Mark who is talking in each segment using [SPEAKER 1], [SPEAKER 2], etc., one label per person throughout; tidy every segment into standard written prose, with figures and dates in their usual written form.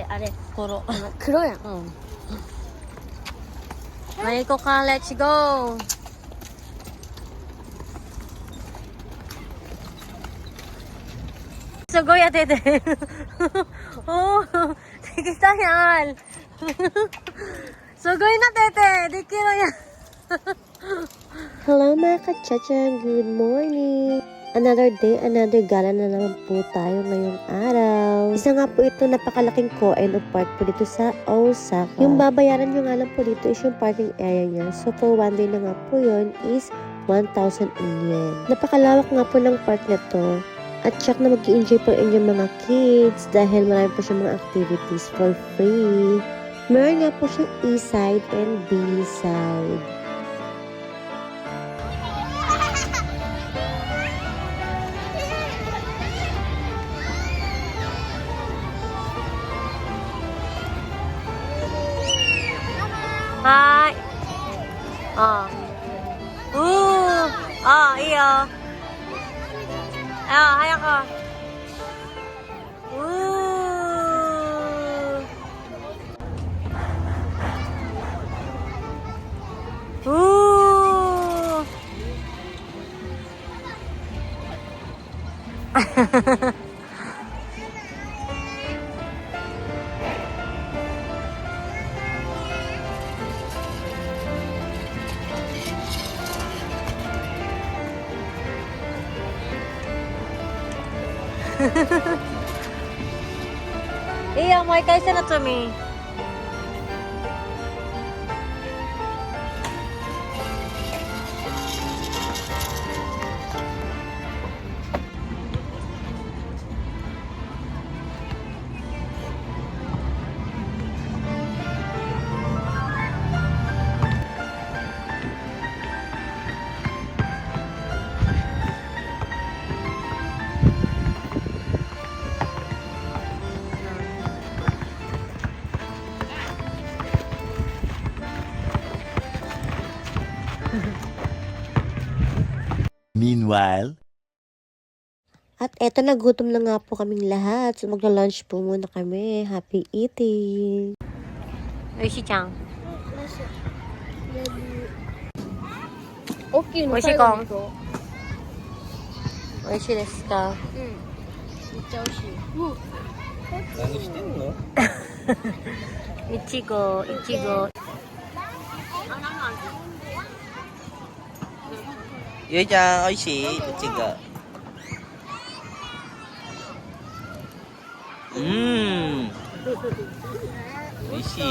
[SPEAKER 1] あれ、
[SPEAKER 2] 黒。
[SPEAKER 1] 黒やん。
[SPEAKER 2] うん。はい、行こうか。Let's go! Sugoy at ete. Oh, sige sa yan. Sugoy na tete. Di kilo yan. Hello mga kachachang. Good morning. Another day, another gala na naman po tayo ngayong araw. Isa nga po ito napakalaking co-en of park po dito sa Osaka. Yung babayaran nyo nga lang po dito is yung parking area niya. So for one day na nga po yun is 1,000 yen. Napakalawak nga po ng park na to. At syak na mag-i-enjoy po inyong mga kids dahil marami po siyang mga activities for free. Meron nga po siyang E-side and B-side. Hi! Oh. Oh, iyo. Ah, hay ako. Iya, mo ikay sa natsumi.
[SPEAKER 3] Meanwhile,
[SPEAKER 2] At eto, nagutom na nga po kaming lahat. So magla-lunch po muna kami. Happy eating! Oishi-chan.
[SPEAKER 1] 大きいの
[SPEAKER 2] 美味しいか
[SPEAKER 1] 最後の人
[SPEAKER 2] 美味しいですか？
[SPEAKER 1] めっちゃ美味しい。
[SPEAKER 3] 何してんの？
[SPEAKER 2] いちご、いちご。
[SPEAKER 3] ゆいちゃん、おいしい？いちご。おいしい。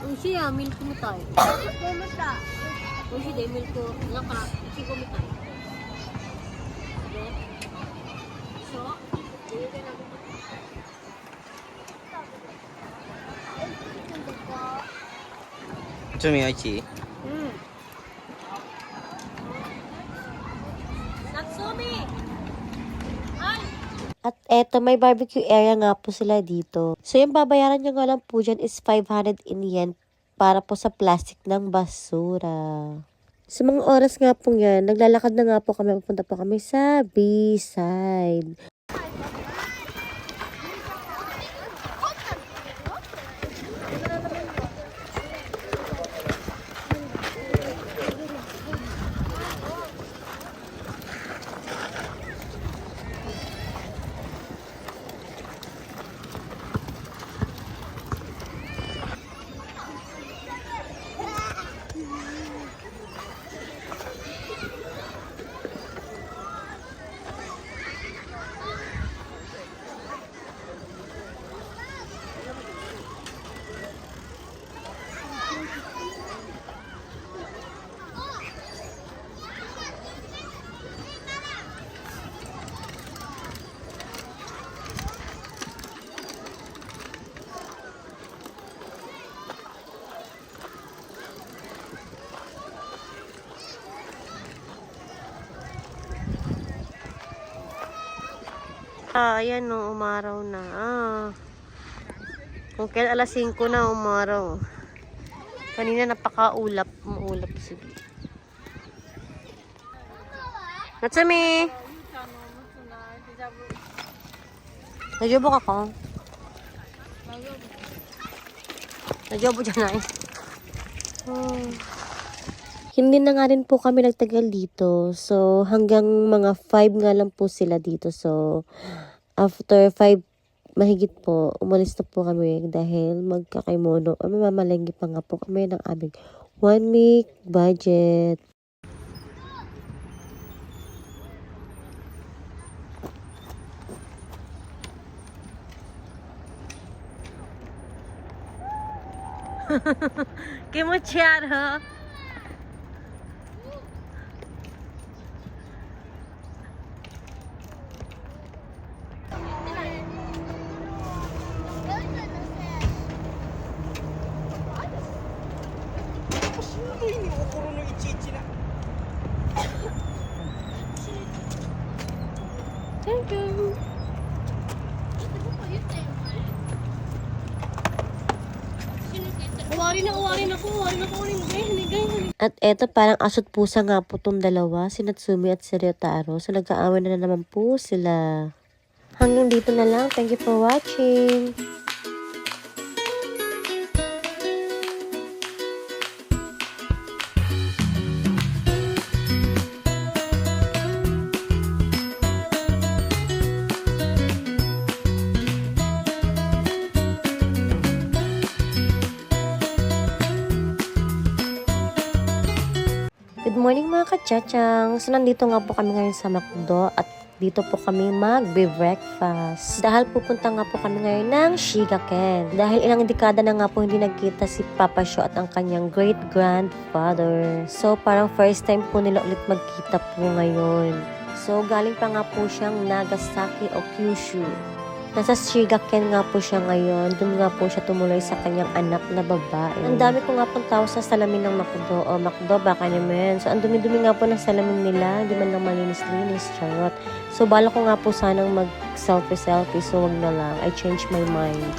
[SPEAKER 2] 美味しいや、ミルクみたい。美味しいで、ミルク。なんか、いちごみたい。
[SPEAKER 3] チョミおいしい？At
[SPEAKER 2] eto, may barbecue area nga po sila dito. So, yung babayaran nyo nga lang po dyan is 500 yen para po sa plastic ng basura. Sa mga oras nga po yan, naglalakad na nga po kami, pupunta po kami sa B-side. Ayan o, umaraw na. Kung kailan alas 5 na, umaraw. Kanina napakaulap. Maulap sige. Natsumi! Najobo ka ko? Najobo dyan ay. Hindi na nga rin po kami nagtagal dito. So, hanggang mga 5 nga lang po sila dito. So, after 5 mahigit po, umalis na po kami dahil magkakaimono. Mamamalenggi pa nga po kami ng aming 1 week budget. Kimochiaro. Thank you. At eto parang asot pusa nga po tong dalawa, si Natsumi at si Ryotaro. So nagkaaway na naman po sila. Hanggang dito na lang. Thank you for watching. Good morning mga kachachang! So nandito nga po kami ngayon sa McDo at dito po kami magbe-breakfast. Dahil pupunta nga po kami ngayon ng Shigaken. Dahil ilang dekada na nga po hindi nagkita si Papa Sho at ang kanyang great-grandfather. So parang first time po nila ulit magkita po ngayon. So galing pa nga po siyang Nagasaki o Kyushu. Nasa Shigaken nga po siya ngayon. Doon nga po siya tumuloy sa kanyang anak na babae. Ang dami ko nga pong tao sa salamin ng McDo. O McDo, baka naman. So ang dumi-dumi nga po ng salamin nila. Hindi man lang malinis-linis. Charot. So bala ko nga po sanang mag-selfie-selfie. So wag na lang. I changed my mind.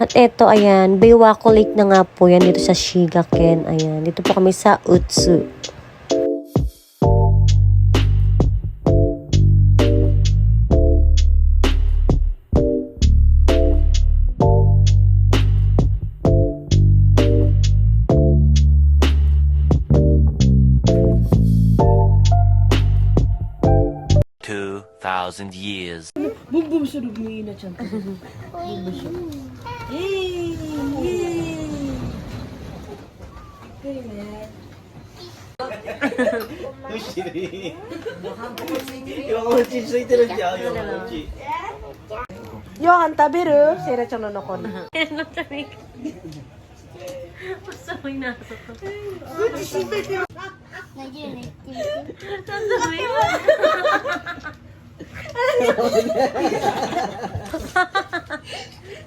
[SPEAKER 2] At eto, ayan, Biwako Lake na nga po yan dito sa Shigaken. Ayan, dito po kami sa Utsu.
[SPEAKER 4] Thousand years.
[SPEAKER 5] Boom boom sunog mo ina chan. Boom boom sunog. Yay! Yay! Hey man.
[SPEAKER 3] どうしてる今おうちについてるんじゃん今おうち
[SPEAKER 5] Yohan tabiru, sira chan no kon.
[SPEAKER 2] Masaway na ako.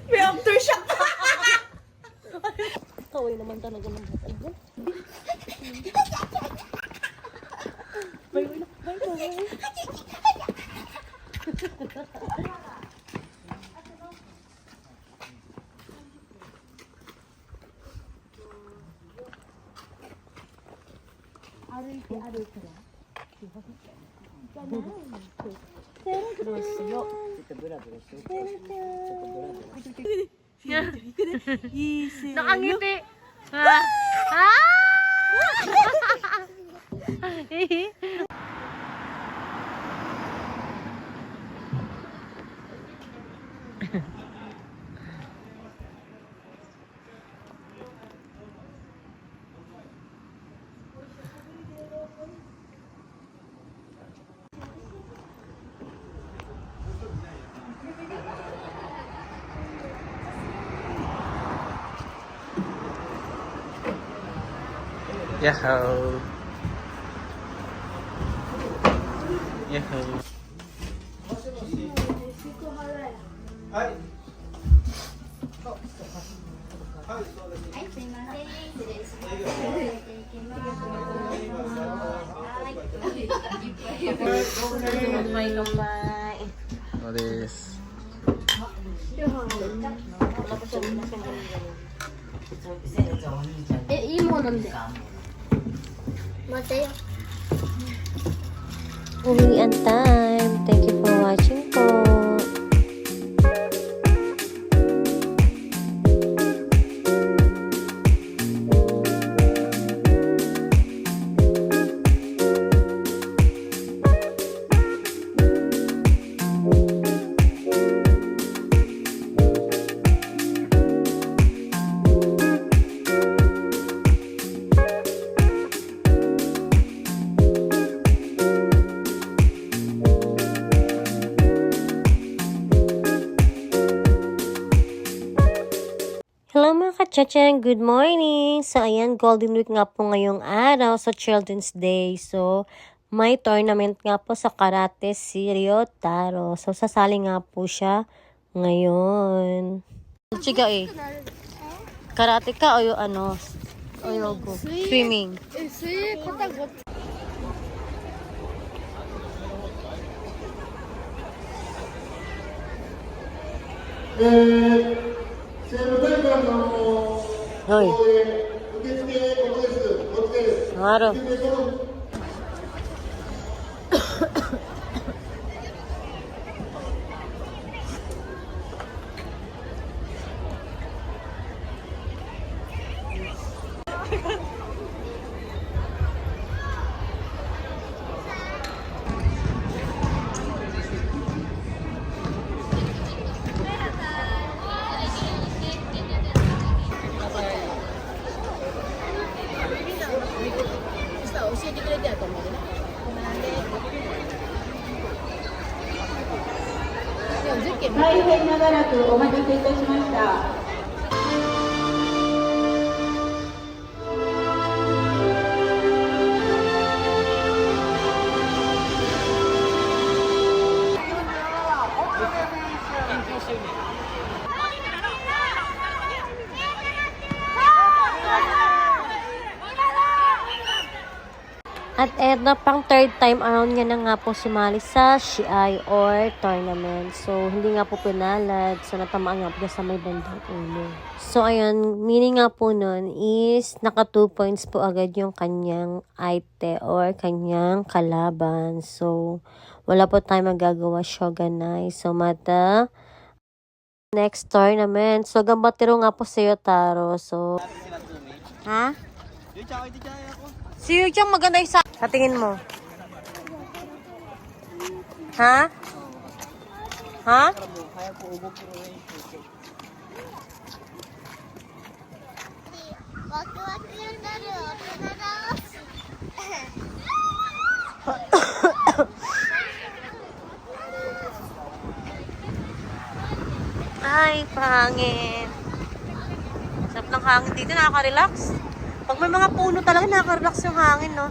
[SPEAKER 5] May aftershock.
[SPEAKER 2] Kaway naman talaga ng buhay mo.
[SPEAKER 1] Nakangiti. Ah! Ah!
[SPEAKER 3] Yahoo! はい。
[SPEAKER 5] Kamay.
[SPEAKER 4] そうです。
[SPEAKER 1] いいものなんで。待てよ。
[SPEAKER 2] Uwian time. Thank you for watching po. Hello mga kachachang, good morning! So ayan, Golden Week nga po ngayong araw sa Children's Day. So may tournament nga po sa karate si Ryotaro. So sasali nga po siya ngayon. Chiga eh. Karate ka o yung ano? O yogo? Swimming.
[SPEAKER 1] 水泳片ごっ
[SPEAKER 2] Hoy. Araw. At eto pang third time around niya na nga po sumali sa Shiai or tournament. So, hindi nga po pinalad. So, natamaan nga po siya sa may bandang ulo. So, ayun, meaning nga po nun is naka 2 points po agad yung kanyang aite or kanyang kalaban. So, wala po tayong magagawa Shogunai. So, mata next tournament. So, gambatiro nga po si Yotaro. So, ha? Si Yuchang maganda isa. Sa tingin mo? Ha? Ha? Ay, pangin. Sarap ng hangin dito, nakaka-relax. Pag may mga puno talaga, nakaka-relax yung hangin, no?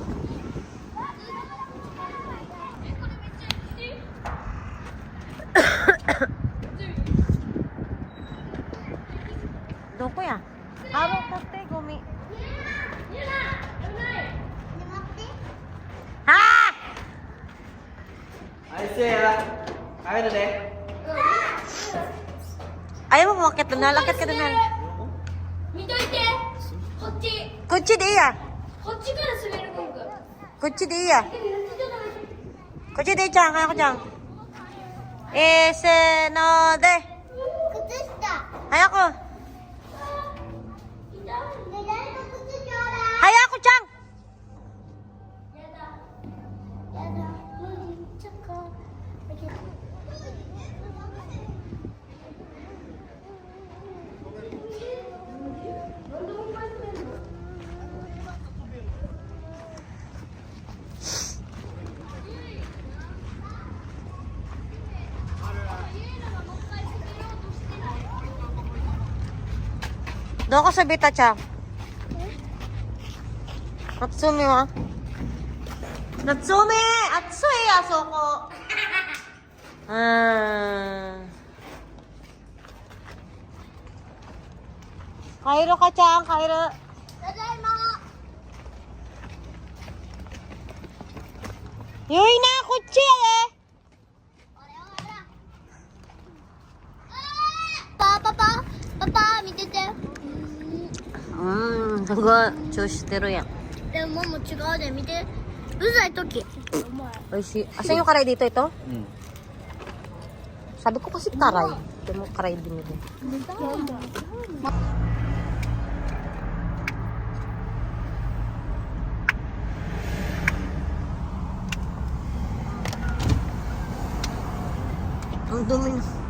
[SPEAKER 2] Doko ya? Araw kote, gumi. Ha!
[SPEAKER 3] Ay, siya. Ayaw na de.
[SPEAKER 2] Ayaw mo umakit doon, nalakit ka doon.
[SPEAKER 1] 見といてこっち
[SPEAKER 2] こっちでいいや。
[SPEAKER 1] こっちから滑る僕
[SPEAKER 2] こっちでいいや。こっちでいいじゃん、早くちゃん。せーので。
[SPEAKER 1] 靴下
[SPEAKER 2] 早く。早くちゃん。どこ滑ったちゃん。夏海は？夏海、暑いよ。soko. Ah. Kairo ka, Chang. Kairo.
[SPEAKER 1] Tadaima.
[SPEAKER 2] Yoy na, kutsi eh.
[SPEAKER 1] Papa, 見てて。
[SPEAKER 2] すごい。調子してるやん。
[SPEAKER 1] でももう違うで見て。うざい時。
[SPEAKER 2] Oy, asan yung karay dito ito?
[SPEAKER 3] Hmm.
[SPEAKER 2] Sabi ko kasi karay. Ito mo karay din ito. Ang dumi na.